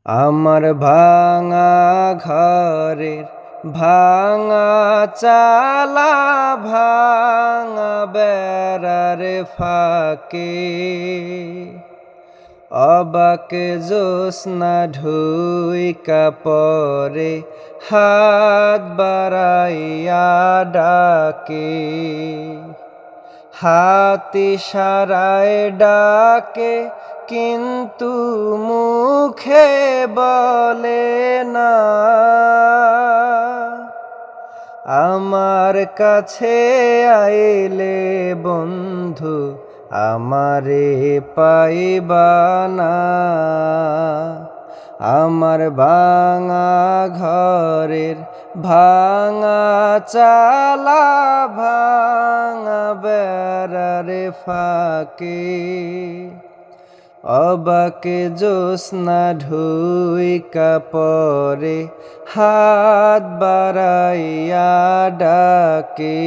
আমার ভাঙা ঘরের ভাঙা চালা, ভাঙা বেড়ার ফাঁকে অবাক জোৎস্না ঢুইকা পরে হাত বাড়াইয়া ডাকে, হাত ইশারায় ডাকে কিন্তু মুখে বলে না। আমার কাছে আইলে বন্ধু আমারে পাইবা না। আমার ভাঙা ঘরের ভাঙা চালা, ভাঙা বেড়ার ফাঁকে অবাক জোৎস্না ঢুইকা পরে হাত বাড়াইয়া ডাকে।